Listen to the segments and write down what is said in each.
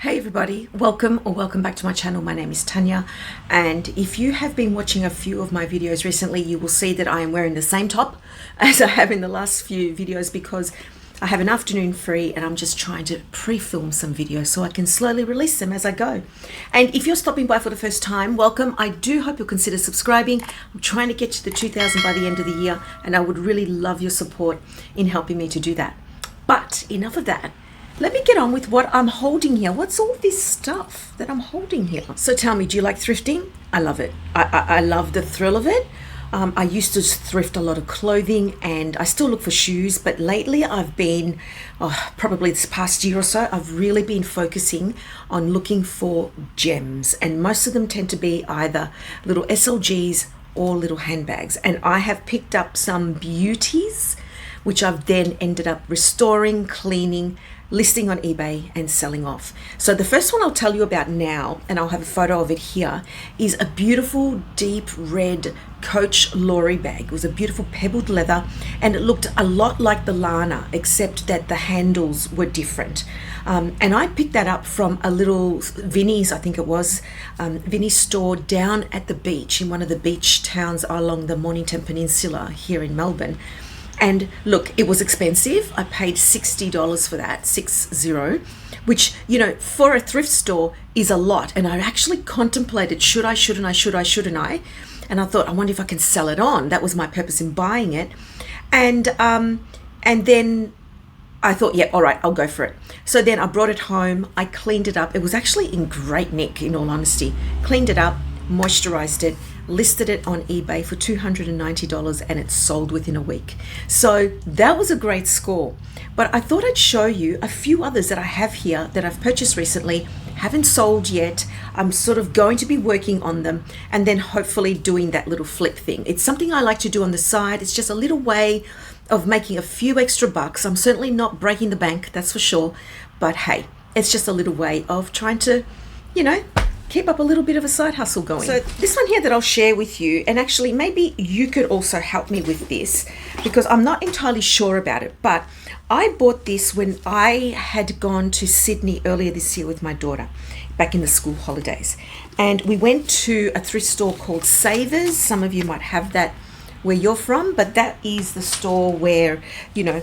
Hey everybody, welcome back to my channel. My name is Tanya, and if you have been watching a few of my videos recently, you will see that I am wearing the same top as I have in the last few videos because I have an afternoon free and I'm just trying to pre-film some videos so I can slowly release them as I go. And if you're stopping by for the first time, welcome. I do hope you'll consider subscribing. I'm trying to get to the 2,000 by the end of the year, and I would really love your support in helping me to do that. But enough of that. Let me get on with what I'm holding here. What's all this stuff that I'm holding here? So tell me, do you like thrifting? I love it. I love the thrill of it. I used to thrift a lot of clothing and I still look for shoes, but lately I've been, probably this past year or so, I've really been focusing on looking for gems, and most of them tend to be either little SLGs or little handbags. And I have picked up some beauties, which I've then ended up restoring, cleaning, listing on eBay and selling off. So the first one I'll tell you about now, and I'll have a photo of it here, is a beautiful deep red Coach Lorry bag. It was a beautiful pebbled leather and it looked a lot like the Lana, except that the handles were different. And I picked that up from a little Vinnie's, I think it was, Vinnie's store down at the beach in one of the beach towns along the Mornington Peninsula here in Melbourne. And look, it was expensive. I paid $60 for that, 60, which, you know, for a thrift store is a lot. And I actually contemplated, shouldn't I? And I thought, I wonder if I can sell it on. That was my purpose in buying it. And then I thought, yeah, all right, I'll go for it. So then I brought it home. I cleaned it up. It was actually in great nick, in all honesty. Cleaned it up, moisturized it, listed it on eBay for $290, and it sold within a week. So that was a great score. But I thought I'd show you a few others that I have here that I've purchased recently, haven't sold yet. I'm sort of going to be working on them and then hopefully doing that little flip thing. It's something I like to do on the side. It's just a little way of making a few extra bucks. I'm certainly not breaking the bank, that's for sure. But hey, it's just a little way of trying to, you know, keep up a little bit of a side hustle going. So this one here that I'll share with you, and actually maybe you could also help me with this because I'm not entirely sure about it, but I bought this when I had gone to Sydney earlier this year with my daughter back in the school holidays. And we went to a thrift store called Savers. Some of you might have that where you're from, but that is the store where, you know,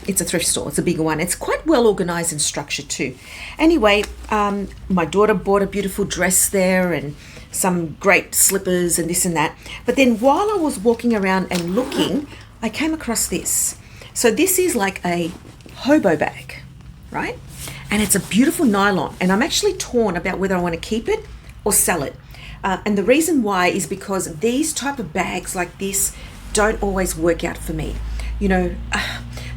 it's a thrift store. It's a bigger one. It's quite well organized and structured too. Anyway, my daughter bought a beautiful dress there and some great slippers and this and that. But then while I was walking around and looking, I came across this. So this is like a hobo bag, right? And it's a beautiful nylon. And I'm actually torn about whether I want to keep it or sell it. And the reason why is because these type of bags like this don't always work out for me. You know,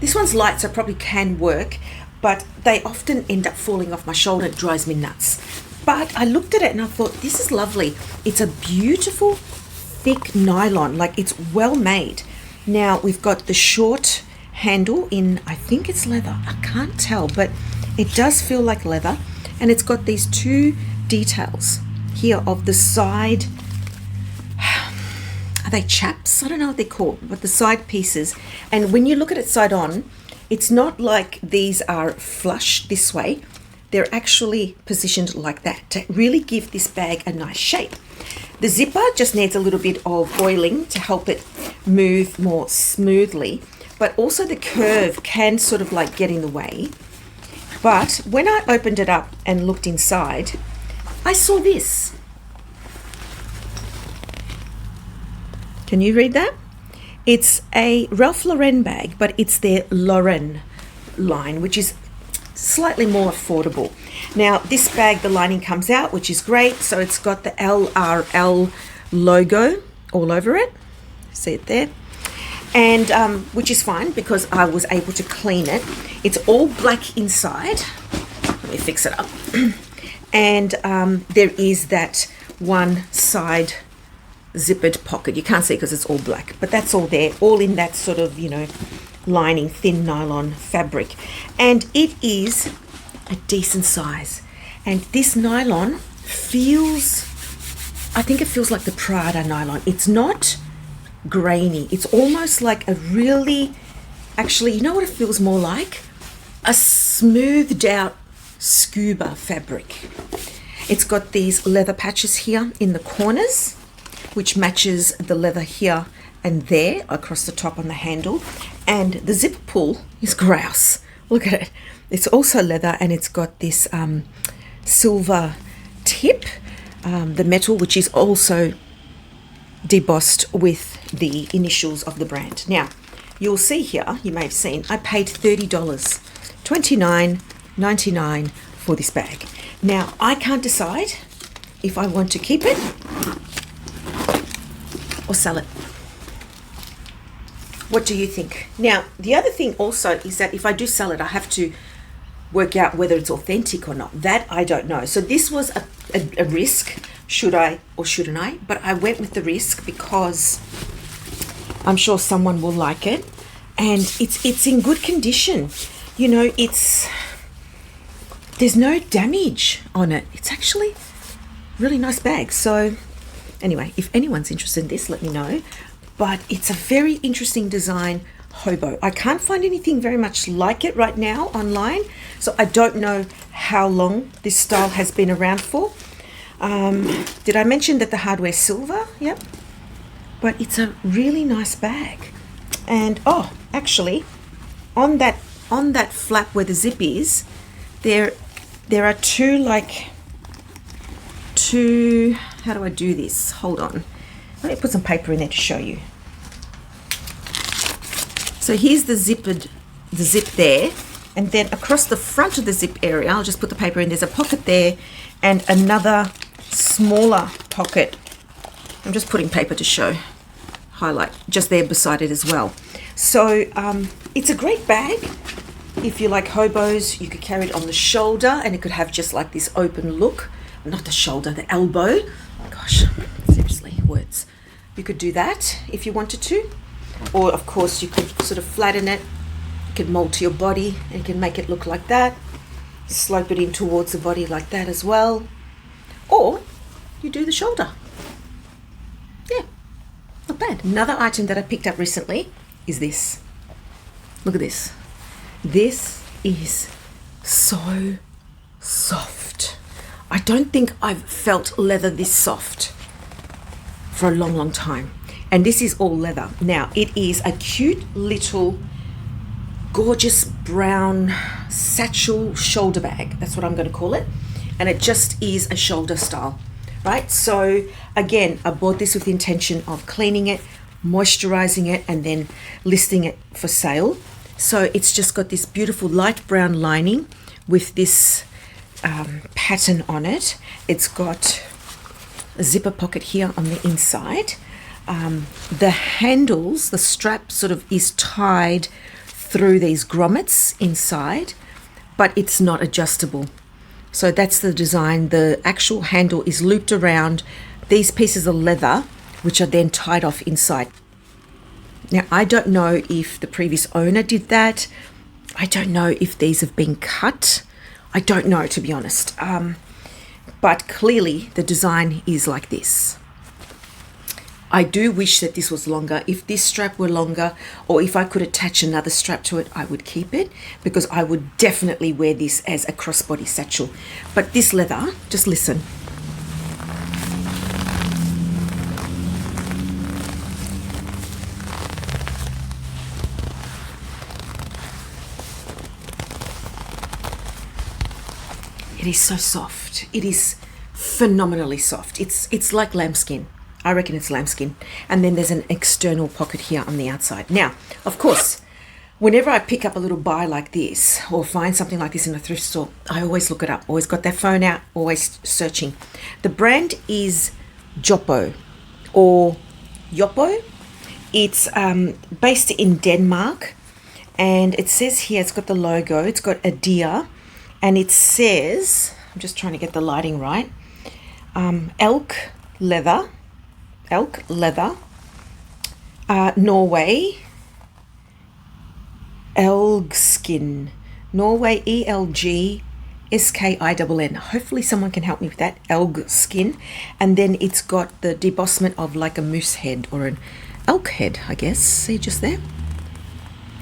this one's light, so it probably can work, but they often end up falling off my shoulder. It drives me nuts. But I looked at it and I thought, this is lovely. It's a beautiful, thick nylon, like it's well made. Now, we've got the short handle in, I think it's leather. I can't tell, but it does feel like leather. And it's got these two details here of the side. Are they chaps? I don't know what they're called, but the side pieces. And when you look at it side on, it's not like these are flush this way. They're actually positioned like that to really give this bag a nice shape. The zipper just needs a little bit of oiling to help it move more smoothly, but also the curve can sort of like get in the way. But when I opened it up and looked inside, I saw this. Can you read that? It's a Ralph Lauren bag, but it's their Lauren line, which is slightly more affordable. Now, this bag, the lining comes out, which is great. So it's got the LRL logo all over it. See it there? And which is fine because I was able to clean it. It's all black inside. Let me fix it up. And there is that one side zippered pocket. You can't see because it's all black, but that's all there, all in that sort of, you know, lining, thin nylon fabric. And it is a decent size. And this nylon feels, I think it feels like the Prada nylon. It's not grainy. It's almost like a really, actually, you know what it feels more like? A smoothed out scuba fabric. It's got these leather patches here in the corners, which matches the leather here and there across the top on the handle. And the zip pull is grouse. Look at it. It's also leather, and it's got this silver tip, the metal, which is also debossed with the initials of the brand. Now, you'll see here, you may have seen, I paid $30, $29.99 for this bag. Now, I can't decide if I want to keep it or sell it. What do you think? Now, the other thing also is that if I do sell it, I have to work out whether it's authentic or not. That I don't know. So this was a risk. Should I or shouldn't I? But I went with the risk because I'm sure someone will like it. And it's in good condition. You know, there's no damage on it. It's actually really nice bag. So anyway, if anyone's interested in this, let me know. But it's a very interesting design, hobo. I can't find anything very much like it right now online, so I don't know how long this style has been around for. Did I mention that the hardware's silver? Yep. But it's a really nice bag. And oh, actually, on that flap where the zip is, there are two, how do I do this? Hold on. Let me put some paper in there to show you. So here's the zip there, and then across the front of the zip area, I'll just put the paper in, there's a pocket there and another smaller pocket. I'm just putting paper to show, highlight, just there beside it as well. So it's a great bag. If you like hobos, you could carry it on the shoulder, and it could have just like this open look. Not the shoulder, the elbow. Gosh, seriously, words. You could do that if you wanted to. Or of course you could sort of flatten it. You could mold to your body and you can make it look like that. Slope it in towards the body like that as well. Or you do the shoulder. Yeah, not bad. Another item that I picked up recently is this. Look at this. This is so soft. I don't think I've felt leather this soft for a long, long time. And this is all leather. Now, it is a cute little gorgeous brown satchel shoulder bag. That's what I'm going to call it. And it just is a shoulder style, right? So again, I bought this with the intention of cleaning it, moisturizing it, and then listing it for sale. So it's just got this beautiful light brown lining with this pattern on it. It's got a zipper pocket here on the inside. The handles, the strap sort of is tied through these grommets inside, but it's not adjustable. So that's the design. The actual handle is looped around these pieces of leather, which are then tied off inside. Now, I don't know if the previous owner did that. I don't know if these have been cut. I don't know, to be honest. But clearly the design is like this. I do wish that this was longer. If this strap were longer, or if I could attach another strap to it, I would keep it, because I would definitely wear this as a crossbody satchel. But this leather, just listen. It is so soft. It is phenomenally soft. It's like lambskin. I reckon it's lambskin. And then there's an external pocket here on the outside. Now, of course, whenever I pick up a little buy like this or find something like this in a thrift store, I always look it up. Always got that phone out, always searching. The brand is Joppo or Joppo. It's based in Denmark. And it says here, it's got the logo. It's got a deer. And it says, I'm just trying to get the lighting right, elk leather, Norway, elgskin, Norway, ELGSKINN. Hopefully someone can help me with that, elgskin. And then it's got the debossment of like a moose head or an elk head, I guess. See just there?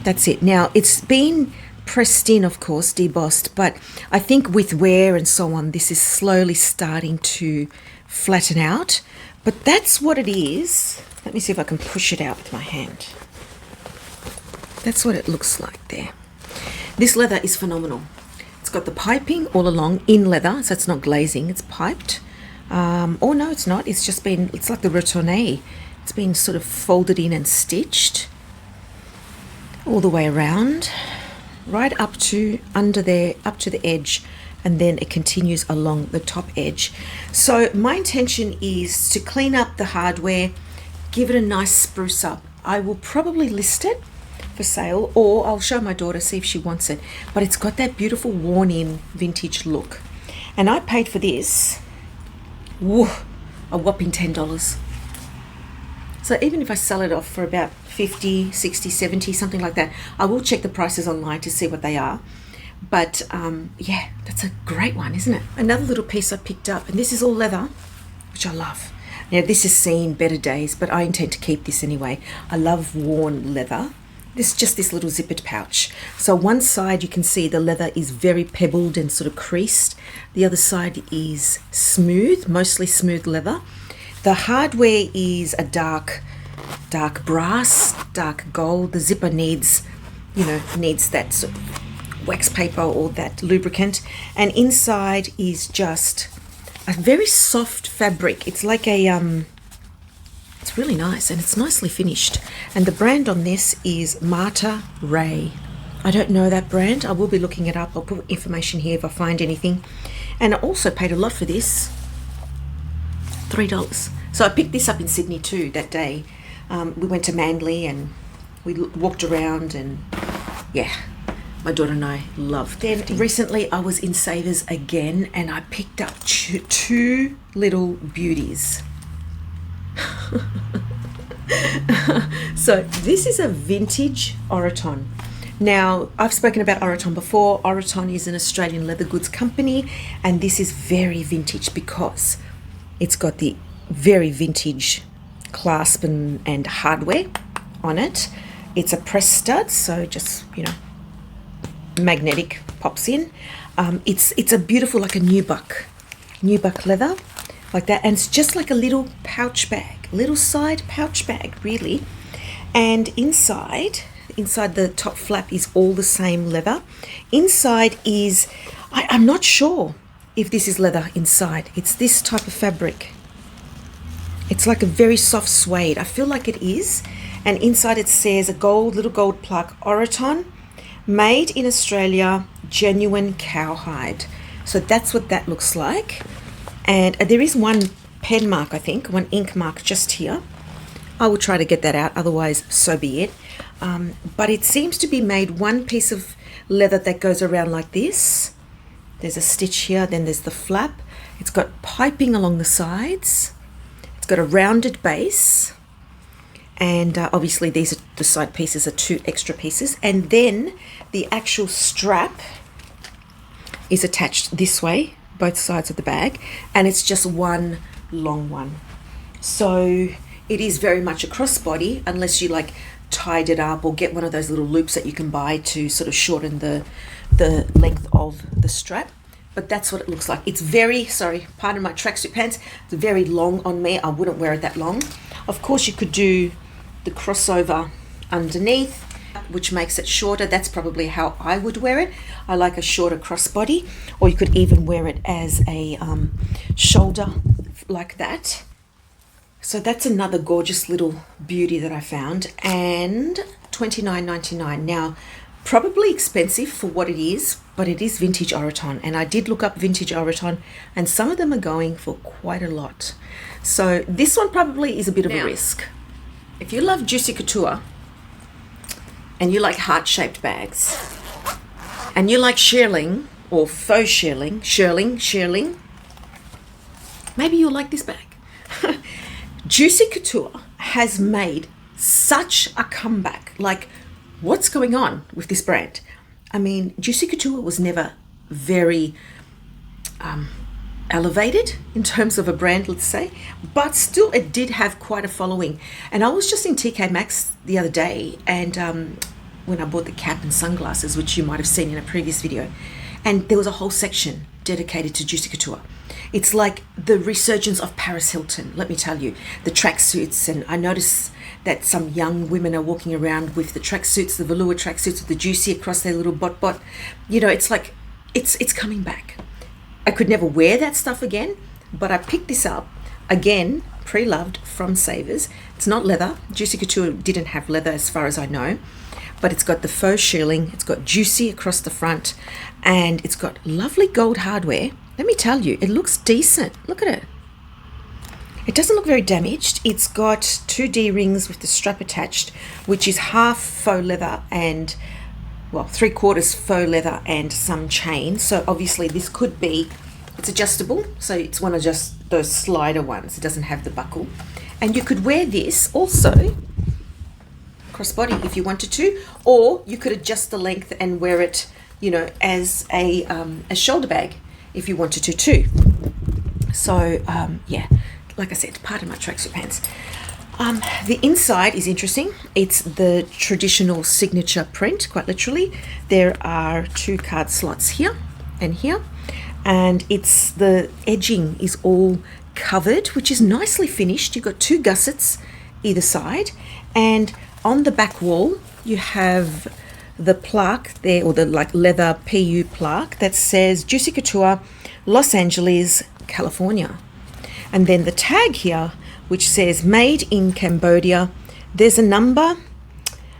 That's it. Now, it's been pressed in, of course, debossed, but I think with wear and so on, this is slowly starting to flatten out. But that's what it is. Let me see if I can push it out with my hand. That's what it looks like there. This leather is phenomenal. It's got the piping all along in leather, so it's not glazing, it's piped. Or no, it's not. It's just been, it's like the retourné. It's been sort of folded in and stitched all the way around, right up to under there, up to the edge, and then it continues along the top edge. So my intention is to clean up the hardware, give it a nice spruce up. I will probably list it for sale, or I'll show my daughter, see if she wants it. But it's got that beautiful worn in vintage look. And I paid for this, whoa, a whopping $10. So even if I sell it off for about 50, 60, 70, something like that, I will check the prices online to see what they are. But yeah, that's a great one, isn't it? Another little piece I picked up, and this is all leather, which I love. Now this has seen better days, but I intend to keep this anyway. I love worn leather. This is just this little zippered pouch. So one side you can see the leather is very pebbled and sort of creased. The other side is smooth, mostly smooth leather. The hardware is a dark brass, dark gold. The zipper needs, needs that sort of wax paper or that lubricant. And inside is just a very soft fabric. It's like a, it's really nice and it's nicely finished. And the brand on this is Marta Ray. I don't know that brand. I will be looking it up. I'll put information here if I find anything. And I also paid a lot for this, $3. So I picked this up in Sydney too that day. We went to Manly and we walked around, and yeah, my daughter and I love them. Recently I was in Savers again and I picked up two little beauties. So this is a vintage Oroton. Now, I've spoken about Oroton before. Oroton is an Australian leather goods company, and this is very vintage because it's got the very vintage clasp and hardware on it. It's a press stud, so just, magnetic pops in. It's a beautiful, like a nubuck leather, like that, and it's just like a little pouch bag, little side pouch bag, really. And inside the top flap is all the same leather. Inside is, I'm not sure if this is leather inside. It's this type of fabric. It's like a very soft suede. I feel like it is. And inside it says a little gold plaque, Oroton, made in Australia, genuine cowhide. So that's what that looks like. And there is one pen mark, I think, one ink mark just here. I will try to get that out, otherwise so be it. But it seems to be made one piece of leather that goes around like this. There's a stitch here, then there's the flap. It's got piping along the sides. It's got a rounded base. And obviously the side pieces are 2 extra pieces. And then the actual strap is attached this way, both sides of the bag. And it's just one long one. So it is very much a crossbody, unless you like tied it up or get one of those little loops that you can buy to sort of shorten the length of the strap. But that's what it looks like. It's very, sorry, pardon my tracksuit pants, it's very long on me. I wouldn't wear it that long. Of course, you could do the crossover underneath, which makes it shorter. That's probably how I would wear it. I like a shorter crossbody, or you could even wear it as a shoulder like that. So that's another gorgeous little beauty that I found, and $29.99. Now, probably expensive for what it is, but it is vintage Oroton, and I did look up vintage Oroton, and some of them are going for quite a lot. So this one probably is a bit of a risk. If you love Juicy Couture, and you like heart-shaped bags, and you like shearling or faux shearling, maybe you'll like this bag. Juicy Couture has made such a comeback. Like, what's going on with this brand? I mean, Juicy Couture was never very elevated in terms of a brand, let's say, but still it did have quite a following. And I was just in TK Maxx the other day, and when I bought the cap and sunglasses, which you might have seen in a previous video. And there was a whole section dedicated to Juicy Couture. It's like the resurgence of Paris Hilton, let me tell you. The tracksuits, and I notice that some young women are walking around with the tracksuits, the velour tracksuits with the Juicy across their little bot. You know, it's like, it's coming back. I could never wear that stuff again, but I picked this up, again, pre-loved from Savers. It's not leather. Juicy Couture didn't have leather as far as I know, but it's got the faux shearling, it's got Juicy across the front, and it's got lovely gold hardware. Let me tell you, it looks decent. Look at it. It doesn't look very damaged. It's got 2 D-rings with the strap attached, which is half faux leather and, well, 3/4 faux leather and some chain. So obviously this could be, it's adjustable. So it's one of just those slider ones. It doesn't have the buckle. And you could wear this also crossbody if you wanted to, or you could adjust the length and wear it, you know, as a shoulder bag if you wanted to too. So yeah, like I said, pardon my tracksuit pants. The inside is interesting. It's the traditional signature print, quite literally. There are 2 card slots here and here, and it's the edging is all covered, which is nicely finished. You've got 2 gussets either side, and on the back wall you have the plaque there, or the like leather PU plaque that says Juicy Couture, Los Angeles, California. And then the tag here, which says made in Cambodia. There's a number,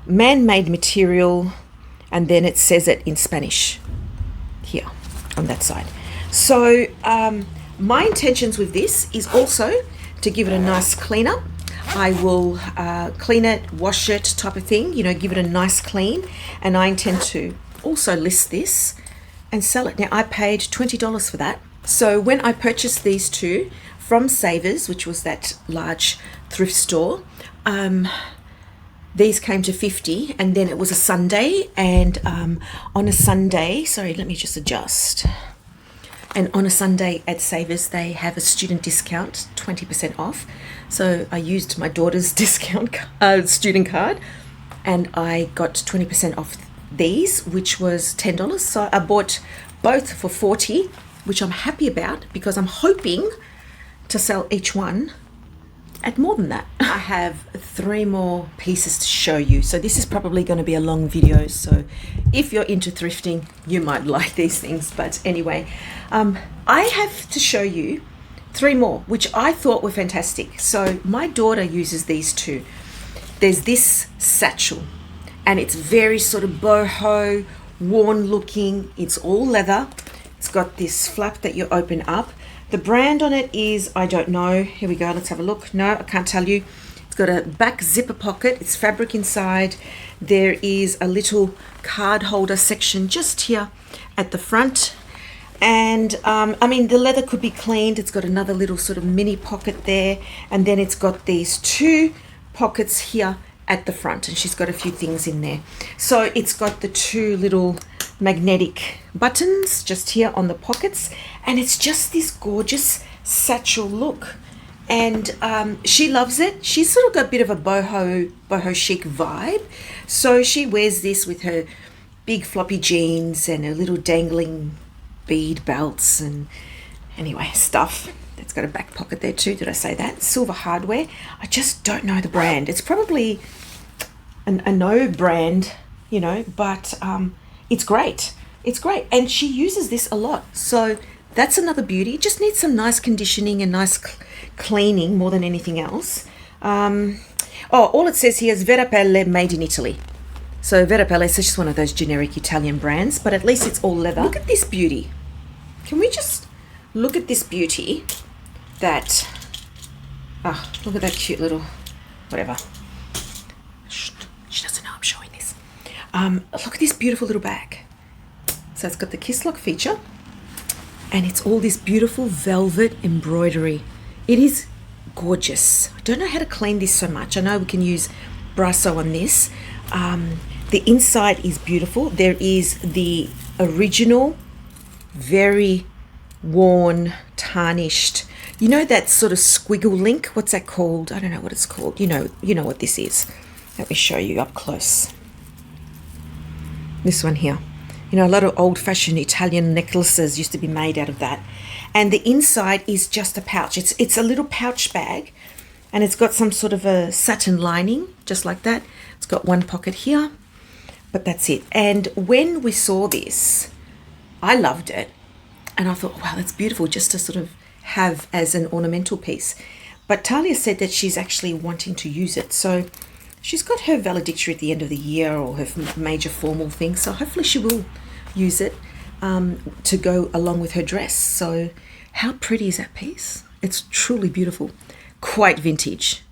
man-made material, and then it says it in Spanish here on that side. So my intentions with this is also to give it a nice clean up. I will clean it, wash it type of thing, you know, give it a nice clean. And I intend to also list this and sell it. Now, I paid $20 for that. So when I purchased these 2 from Savers, which was that large thrift store, these came to $50, and then it was a Sunday, and on a Sunday, sorry, let me just adjust. And on a Sunday at Savers, they have a student discount, 20% off. So I used my daughter's discount student card, and I got 20% off these, which was $10. So I bought both for $40, which I'm happy about because I'm hoping to sell each one at more than that. I have 3 more pieces to show you. So this is probably going to be a long video. So if you're into thrifting, you might like these things. But anyway, I have to show you 3 more, which I thought were fantastic. So my daughter uses these 2. There's this satchel, and it's very sort of boho, worn looking. It's all leather. It's got this flap that you open up. The brand on it is, I don't know. Here we go. Let's have a look. No, I can't tell you. It's got a back zipper pocket. It's fabric inside. There is a little card holder section just here at the front. And I mean, the leather could be cleaned. It's got another little sort of mini pocket there. And then it's got these 2 pockets here at the front. And she's got a few things in there. So it's got the 2 little magnetic buttons just here on the pockets, and it's just this gorgeous satchel look, and she loves it. She's sort of got a bit of a boho chic vibe, so she wears this with her big floppy jeans and her little dangling bead belts and anyway stuff. It's got a back pocket there too. Did I say that? Silver hardware. I just don't know the brand. It's probably a no brand, you know, but it's great. It's great. And she uses this a lot. So that's another beauty. It just needs some nice conditioning and nice cleaning more than anything else. All it says here is Vera Pelle, made in Italy. So Vera Pelle is just one of those generic Italian brands, but at least it's all leather. Look at this beauty. Can we just look at this beauty that, look at that cute little, whatever. She doesn't know I'm showing this. Look at this beautiful little bag. So it's got the kiss lock feature, and it's all this beautiful velvet embroidery. It is gorgeous. I don't know how to clean this so much. I know we can use Brasso on this. The inside is beautiful. There is the original, very worn, tarnished, you know, that sort of squiggle link. What's that called? I don't know what it's called. You know what this is. Let me show you up close. This one here. You know, a lot of old-fashioned Italian necklaces used to be made out of that. And the inside is just a pouch. It's a little pouch bag, and it's got some sort of a satin lining, just like that. It's got one pocket here, but that's it. And when we saw this, I loved it. And I thought, wow, that's beautiful just to sort of have as an ornamental piece. But Talia said that she's actually wanting to use it. So she's got her valedictory at the end of the year, or her major formal thing. So hopefully she will use it to go along with her dress. So how pretty is that piece? It's truly beautiful. Quite vintage.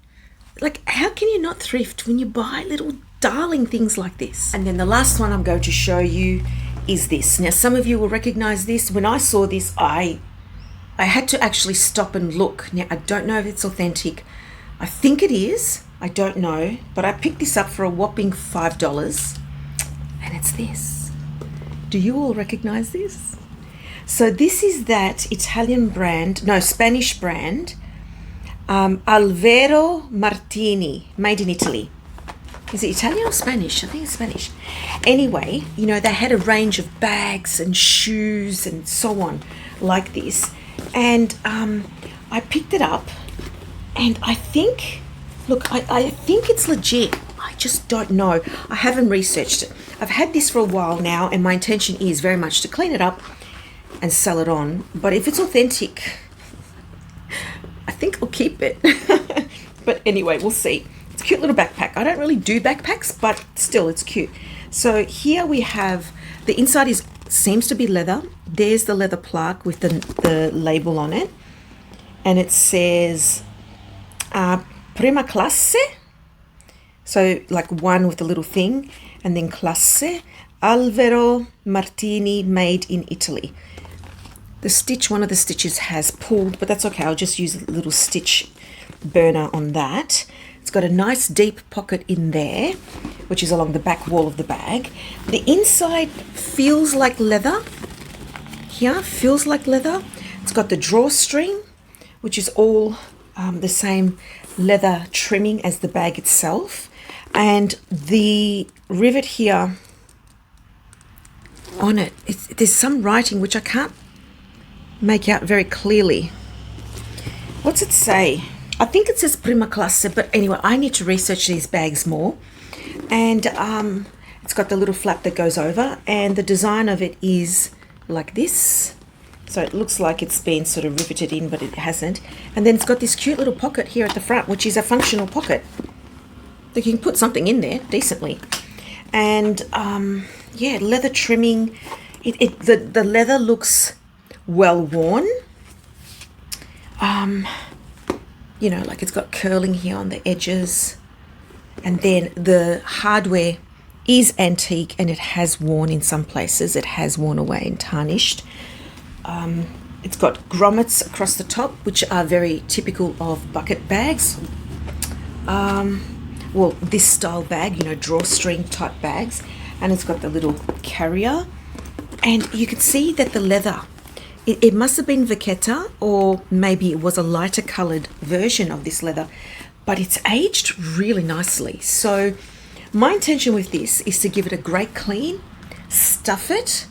Like, how can you not thrift when you buy little darling things like this? And then the last one I'm going to show you is this. Now, some of you will recognize this. When I saw this, I had to actually stop and look. Now, I don't know if it's authentic. I think it is. I don't know. But I picked this up for a whopping $5. And it's this. Do you all recognize this? So this is that Italian brand, no, Spanish brand, Alviero Martini, made in Italy. Is it Italian or Spanish? I think it's Spanish. Anyway, you know, they had a range of bags and shoes and so on like this. And I picked it up, and I think, look, I think it's legit. I just don't know. I haven't researched it. I've had this for a while now, and my intention is very much to clean it up and sell it on. But if it's authentic, I think I'll keep it. But anyway, we'll see. It's a cute little backpack. I don't really do backpacks, but still, it's cute. So here we have, the inside seems to be leather. There's the leather plaque with the label on it. And it says Prima Classe. So like one with a little thing. And then Classe, Alviero Martini, made in Italy. The stitch, one of the stitches has pulled, but that's okay. I'll just use a little stitch burner on that. It's got a nice deep pocket in there, which is along the back wall of the bag. The inside feels like leather. Here, feels like leather. It's got the drawstring, which is all the same leather trimming as the bag itself. And the rivet here on it, there's some writing which I can't make out very clearly. What's it say? I think it says Prima Classe, but anyway, I need to research these bags more. And it's got the little flap that goes over, and the design of it is like this. So it looks like it's been sort of riveted in, but it hasn't. And then it's got this cute little pocket here at the front, which is a functional pocket. You can put something in there decently. And yeah, leather trimming. The leather looks well worn. You know, like it's got curling here on the edges. And then the hardware is antique, and it has worn in some places. It has worn away and tarnished. It's got grommets across the top, which are very typical of bucket bags. Well, this style bag, you know, drawstring type bags. And it's got the little carrier. And you can see that the leather, it must have been Vachetta, or maybe it was a lighter colored version of this leather, but it's aged really nicely. So my intention with this is to give it a great clean, stuff it,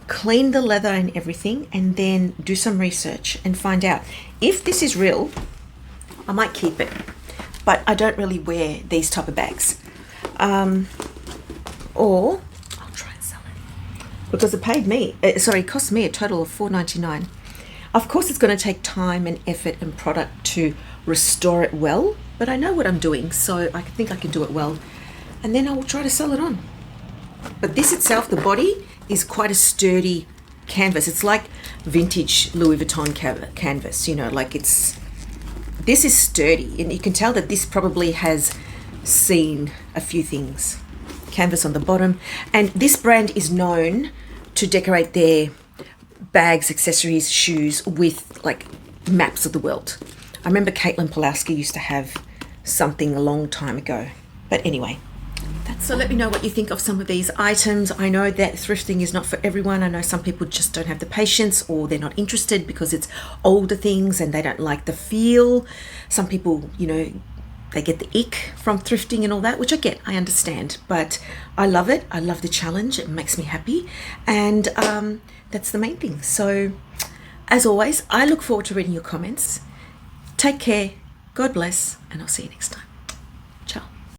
clean the leather and everything, and then do some research and find out if this is real. I might keep it, but I don't really wear these type of bags. Or I'll try and sell it, because it cost me a total of $4.99. Of course, it's going to take time and effort and product to restore it well, but I know what I'm doing, so I think I can do it well, and then I will try to sell it on. But this itself, the body, is quite a sturdy canvas. It's like vintage Louis Vuitton canvas, you know, like this is sturdy, and you can tell that this probably has seen a few things. Canvas on the bottom. And this brand is known to decorate their bags, accessories, shoes with like maps of the world. I remember Caitlin Pulowski used to have something a long time ago. But anyway, so let me know what you think of some of these items. I know that thrifting is not for everyone. I know some people just don't have the patience, or they're not interested because it's older things and they don't like the feel. Some people, you know, they get the ick from thrifting and all that, which I understand, but I love it. I love the challenge. It makes me happy, and that's the main thing. So as always, I look forward to reading your comments. Take care, God bless, and I'll see you next time.